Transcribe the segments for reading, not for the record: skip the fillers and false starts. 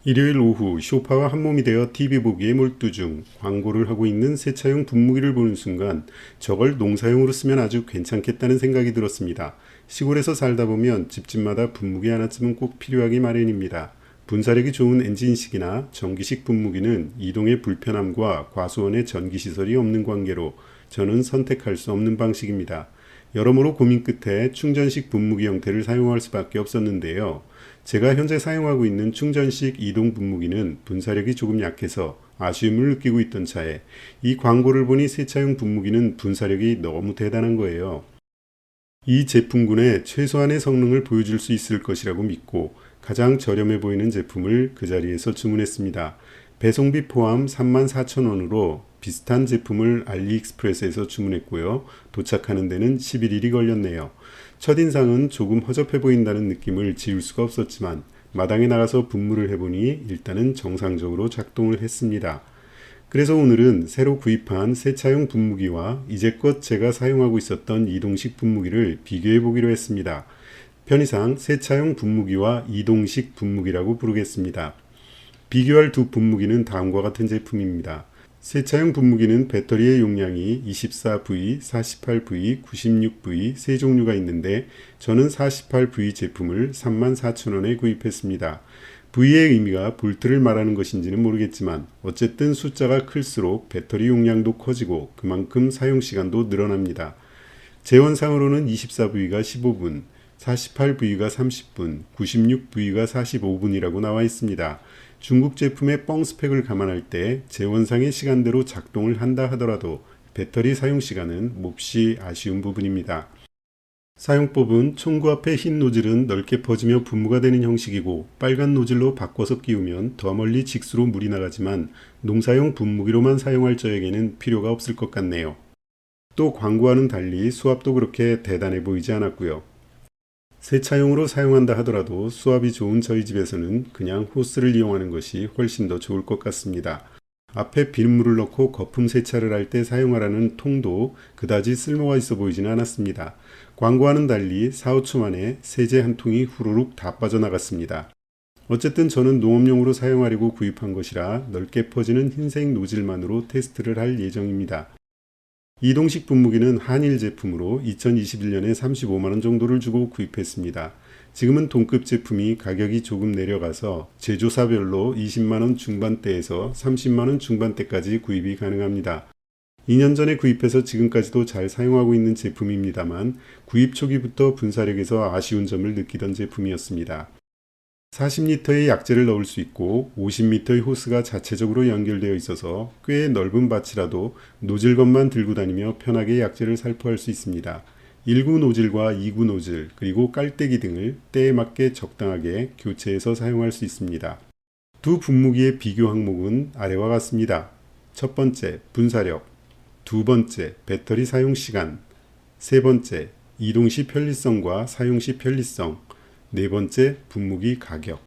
일요일 오후 쇼파와 한몸이 되어 TV 보기에 몰두 중 광고를 하고 있는 세차용 분무기를 보는 순간 저걸 농사용으로 쓰면 아주 괜찮겠다는 생각이 들었습니다. 시골에서 살다 보면 집집마다 분무기 하나쯤은 꼭 필요하기 마련입니다. 분사력이 좋은 엔진식이나 전기식 분무기는 이동의 불편함과 과수원의 전기시설이 없는 관계로 저는 선택할 수 없는 방식입니다. 여러모로 고민 끝에 충전식 분무기 형태를 사용할 수밖에 없었는데요. 제가 현재 사용하고 있는 충전식 이동 분무기는 분사력이 조금 약해서 아쉬움을 느끼고 있던 차에 이 광고를 보니 세차용 분무기는 분사력이 너무 대단한 거예요. 이 제품군의 최소한의 성능을 보여줄 수 있을 것이라고 믿고 가장 저렴해 보이는 제품을 그 자리에서 주문했습니다. 배송비 포함 34,000원으로 비슷한 제품을 알리익스프레스에서 주문했고요. 도착하는 데는 11일이 걸렸네요. 첫인상은 조금 허접해 보인다는 느낌을 지울 수가 없었지만 마당에 나가서 분무를 해보니 일단은 정상적으로 작동을 했습니다. 그래서 오늘은 새로 구입한 세차용 분무기와 이제껏 제가 사용하고 있었던 이동식 분무기를 비교해 보기로 했습니다. 편의상 세차용 분무기와 이동식 분무기라고 부르겠습니다. 비교할 두 분무기는 다음과 같은 제품입니다. 세차용 분무기는 배터리의 용량이 24V, 48V, 96V 세 종류가 있는데 저는 48V 제품을 34,000원에 구입했습니다. V의 의미가 볼트를 말하는 것인지는 모르겠지만 어쨌든 숫자가 클수록 배터리 용량도 커지고 그만큼 사용시간도 늘어납니다. 재원상으로는 24V가 15분, 48V가 30분, 96V가 45분이라고 나와 있습니다. 중국 제품의 뻥 스펙을 감안할 때 재원상의 시간대로 작동을 한다 하더라도 배터리 사용시간은 몹시 아쉬운 부분입니다. 사용법은 총구 앞의 흰 노즐은 넓게 퍼지며 분무가 되는 형식이고 빨간 노즐로 바꿔서 끼우면 더 멀리 직수로 물이 나가지만 농사용 분무기로만 사용할 저에게는 필요가 없을 것 같네요. 또 광고와는 달리 수압도 그렇게 대단해 보이지 않았고요. 세차용으로 사용한다 하더라도 수압이 좋은 저희 집에서는 그냥 호스를 이용하는 것이 훨씬 더 좋을 것 같습니다. 앞에 빗물을 넣고 거품 세차를 할 때 사용하라는 통도 그다지 쓸모가 있어 보이지는 않았습니다. 광고와는 달리 4-5초 만에 세제 한 통이 후루룩 다 빠져나갔습니다. 어쨌든 저는 농업용으로 사용하려고 구입한 것이라 넓게 퍼지는 흰색 노즐만으로 테스트를 할 예정입니다. 이동식 분무기는 한일 제품으로 2021년에 35만원 정도를 주고 구입했습니다. 지금은 동급 제품이 가격이 조금 내려가서 제조사별로 20만원 중반대에서 30만원 중반대까지 구입이 가능합니다. 2년 전에 구입해서 지금까지도 잘 사용하고 있는 제품입니다만 구입 초기부터 분사력에서 아쉬운 점을 느끼던 제품이었습니다. 40리터의 약재를 넣을 수 있고 50m의 호스가 자체적으로 연결되어 있어서 꽤 넓은 밭이라도 노즐건만 들고 다니며 편하게 약재를 살포할 수 있습니다. 1구 노즐과 2구 노즐 그리고 깔때기 등을 때에 맞게 적당하게 교체해서 사용할 수 있습니다. 두 분무기의 비교 항목은 아래와 같습니다. 첫 번째, 분사력. 두 번째, 배터리 사용 시간. 세 번째, 이동 시 편리성과 사용 시 편리성. 네 번째, 분무기 가격.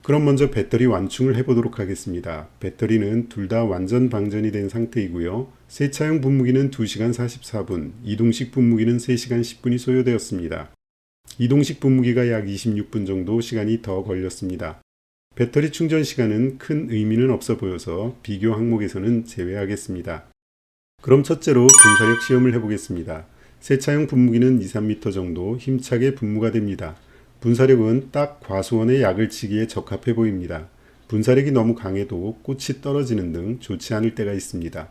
그럼 먼저 배터리 완충을 해보도록 하겠습니다. 배터리는 둘 다 완전 방전이 된 상태이고요. 세차용 분무기는 2시간 44분, 이동식 분무기는 3시간 10분이 소요되었습니다. 이동식 분무기가 약 26분 정도 시간이 더 걸렸습니다. 배터리 충전 시간은 큰 의미는 없어 보여서 비교 항목에서는 제외하겠습니다. 그럼 첫째로 분사력 시험을 해보겠습니다. 세차용 분무기는 2-3m 정도 힘차게 분무가 됩니다. 분사력은 딱 과수원에 약을 치기에 적합해 보입니다. 분사력이 너무 강해도 꽃이 떨어지는 등 좋지 않을 때가 있습니다.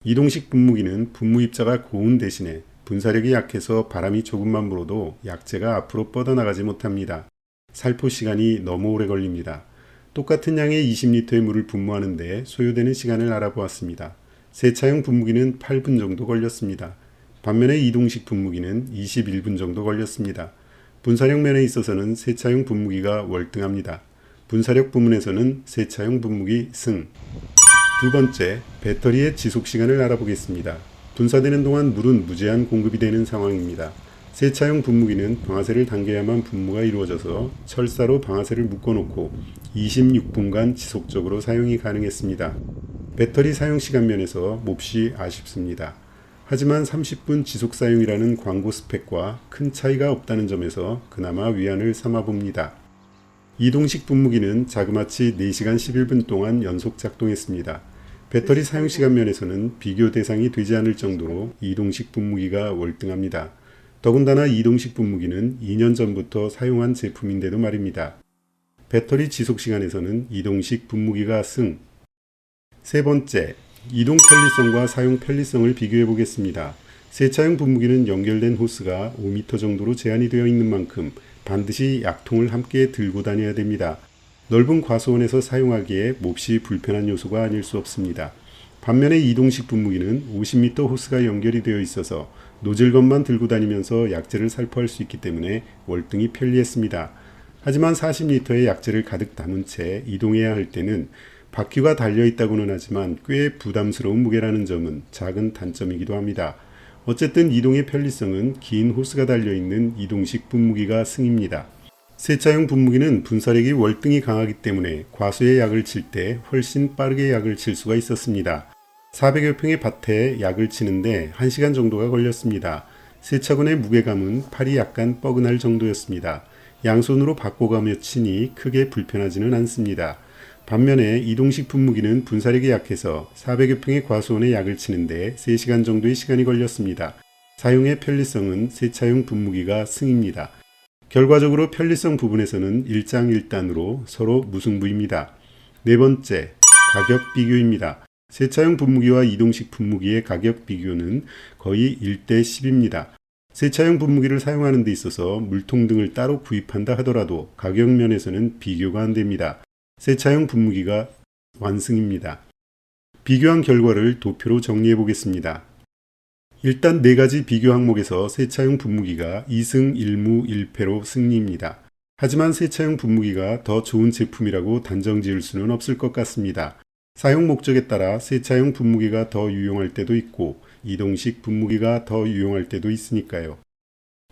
이동식 분무기는 분무 입자가 고운 대신에 분사력이 약해서 바람이 조금만 불어도 약재가 앞으로 뻗어나가지 못합니다. 살포 시간이 너무 오래 걸립니다. 똑같은 양의 20리터의 물을 분무하는데 소요되는 시간을 알아보았습니다. 세차용 분무기는 8분 정도 걸렸습니다. 반면에 이동식 분무기는 21분 정도 걸렸습니다. 분사력 면에 있어서는 세차용 분무기가 월등합니다. 분사력 부문에서는 세차용 분무기 승. 두 번째, 배터리의 지속시간을 알아보겠습니다. 분사되는 동안 물은 무제한 공급이 되는 상황입니다. 세차용 분무기는 방아쇠를 당겨야만 분무가 이루어져서 철사로 방아쇠를 묶어놓고 26분간 지속적으로 사용이 가능했습니다. 배터리 사용시간 면에서 몹시 아쉽습니다. 하지만 30분 지속 사용이라는 광고 스펙과 큰 차이가 없다는 점에서 그나마 위안을 삼아 봅니다. 이동식 분무기는 자그마치 4시간 11분 동안 연속 작동했습니다. 배터리 사용시간 면에서는 비교 대상이 되지 않을 정도로 이동식 분무기가 월등합니다. 더군다나 이동식 분무기는 2년 전부터 사용한 제품인데도 말입니다. 배터리 지속시간에서는 이동식 분무기가 승. 세 번째, 이동 편리성과 사용 편리성을 비교해 보겠습니다. 세차용 분무기는 연결된 호스가 5m 정도로 제한이 되어 있는 만큼 반드시 약통을 함께 들고 다녀야 됩니다. 넓은 과수원에서 사용하기에 몹시 불편한 요소가 아닐 수 없습니다. 반면에 이동식 분무기는 50m 호스가 연결이 되어 있어서 노즐건만 들고 다니면서 약재를 살포할 수 있기 때문에 월등히 편리했습니다. 하지만 40리터의 약재를 가득 담은 채 이동해야 할 때는 바퀴가 달려있다고는 하지만 꽤 부담스러운 무게라는 점은 작은 단점이기도 합니다. 어쨌든 이동의 편리성은 긴 호스가 달려있는 이동식 분무기가 승입니다. 세차용 분무기는 분사력이 월등히 강하기 때문에 과수에 약을 칠 때 훨씬 빠르게 약을 칠 수가 있었습니다. 400여 평의 밭에 약을 치는데 1시간 정도가 걸렸습니다. 세차건의 무게감은 팔이 약간 뻐근할 정도였습니다. 양손으로 바꿔가며 치니 크게 불편하지는 않습니다. 반면에 이동식 분무기는 분사력이 약해서 400여 평의 과수원에 약을 치는데 3시간 정도의 시간이 걸렸습니다. 사용의 편리성은 세차용 분무기가 승입니다. 결과적으로 편리성 부분에서는 일장일단으로 서로 무승부입니다. 네 번째, 가격 비교입니다. 세차용 분무기와 이동식 분무기의 가격 비교는 거의 1대 10입니다. 세차용 분무기를 사용하는 데 있어서 물통 등을 따로 구입한다 하더라도 가격 면에서는 비교가 안 됩니다. 세차용 분무기가 완승입니다. 비교한 결과를 도표로 정리해 보겠습니다. 일단 4가지 비교 항목에서 세차용 분무기가 2승 1무 1패로 승리입니다. 하지만 세차용 분무기가 더 좋은 제품이라고 단정 지을 수는 없을 것 같습니다. 사용 목적에 따라 세차용 분무기가 더 유용할 때도 있고 이동식 분무기가 더 유용할 때도 있으니까요.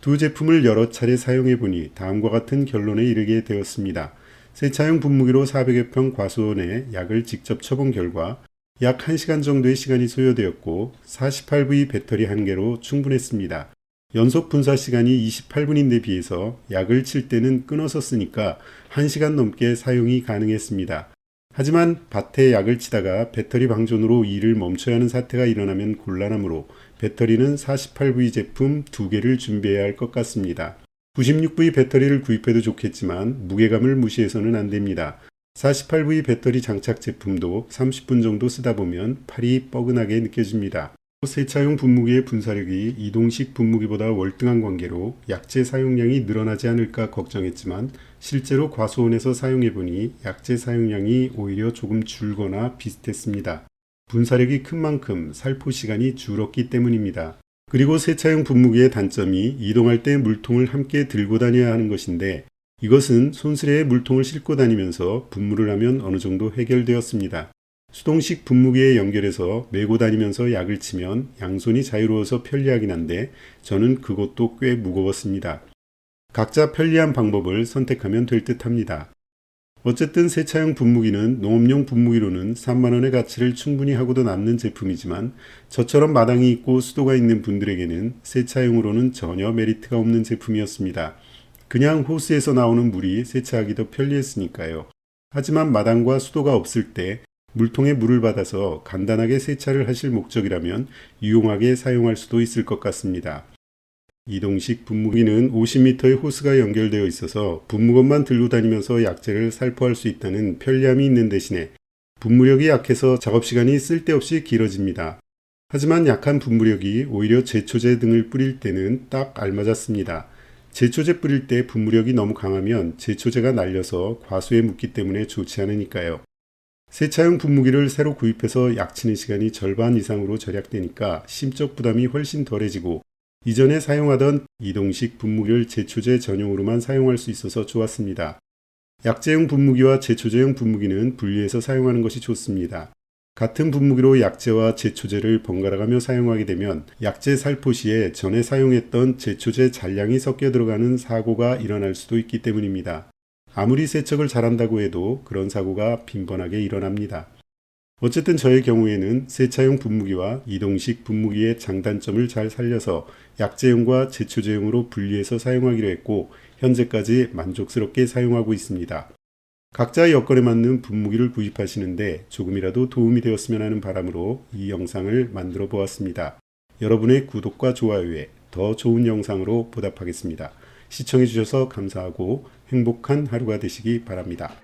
두 제품을 여러 차례 사용해 보니 다음과 같은 결론에 이르게 되었습니다. 세차용 분무기로 400여 평 과수원에 약을 직접 쳐본 결과 약 1시간 정도의 시간이 소요되었고 48V 배터리 1개로 충분했습니다. 연속 분사 시간이 28분인데 비해서 약을 칠 때는 끊어서 쓰니까 1시간 넘게 사용이 가능했습니다. 하지만 밭에 약을 치다가 배터리 방전으로 일을 멈춰야 하는 사태가 일어나면 곤란하므로 배터리는 48V 제품 2개를 준비해야 할 것 같습니다. 96V 배터리를 구입해도 좋겠지만 무게감을 무시해서는 안 됩니다. 48V 배터리 장착 제품도 30분 정도 쓰다 보면 팔이 뻐근하게 느껴집니다. 세차용 분무기의 분사력이 이동식 분무기보다 월등한 관계로 약재 사용량이 늘어나지 않을까 걱정했지만 실제로 과수원에서 사용해보니 약재 사용량이 오히려 조금 줄거나 비슷했습니다. 분사력이 큰 만큼 살포 시간이 줄었기 때문입니다. 그리고 세차용 분무기의 단점이 이동할 때 물통을 함께 들고 다녀야 하는 것인데 이것은 손수레에 물통을 싣고 다니면서 분무를 하면 어느 정도 해결되었습니다. 수동식 분무기에 연결해서 메고 다니면서 약을 치면 양손이 자유로워서 편리하긴 한데 저는 그것도 꽤 무거웠습니다. 각자 편리한 방법을 선택하면 될 듯합니다. 어쨌든 세차용 분무기는 농업용 분무기로는 3만원의 가치를 충분히 하고도 남는 제품이지만 저처럼 마당이 있고 수도가 있는 분들에게는 세차용으로는 전혀 메리트가 없는 제품이었습니다. 그냥 호스에서 나오는 물이 세차하기 더 편리했으니까요. 하지만 마당과 수도가 없을 때 물통에 물을 받아서 간단하게 세차를 하실 목적이라면 유용하게 사용할 수도 있을 것 같습니다. 이동식 분무기는 50m의 호스가 연결되어 있어서 분무건만 들고 다니면서 약재를 살포할 수 있다는 편리함이 있는 대신에 분무력이 약해서 작업시간이 쓸데없이 길어집니다. 하지만 약한 분무력이 오히려 제초제 등을 뿌릴 때는 딱 알맞았습니다. 제초제 뿌릴 때 분무력이 너무 강하면 제초제가 날려서 과수에 묻기 때문에 좋지 않으니까요. 세차용 분무기를 새로 구입해서 약치는 시간이 절반 이상으로 절약되니까 심적 부담이 훨씬 덜해지고 이전에 사용하던 이동식 분무기를 제초제 전용으로만 사용할 수 있어서 좋았습니다. 약재용 분무기와 제초제용 분무기는 분리해서 사용하는 것이 좋습니다. 같은 분무기로 약재와 제초제를 번갈아가며 사용하게 되면 약재 살포 시에 전에 사용했던 제초제 잔량이 섞여 들어가는 사고가 일어날 수도 있기 때문입니다. 아무리 세척을 잘한다고 해도 그런 사고가 빈번하게 일어납니다. 어쨌든 저의 경우에는 세차용 분무기와 이동식 분무기의 장단점을 잘 살려서 약재용과 제초제용으로 분리해서 사용하기로 했고 현재까지 만족스럽게 사용하고 있습니다. 각자의 여건에 맞는 분무기를 구입하시는데 조금이라도 도움이 되었으면 하는 바람으로 이 영상을 만들어 보았습니다. 여러분의 구독과 좋아요에 더 좋은 영상으로 보답하겠습니다. 시청해 주셔서 감사하고 행복한 하루가 되시기 바랍니다.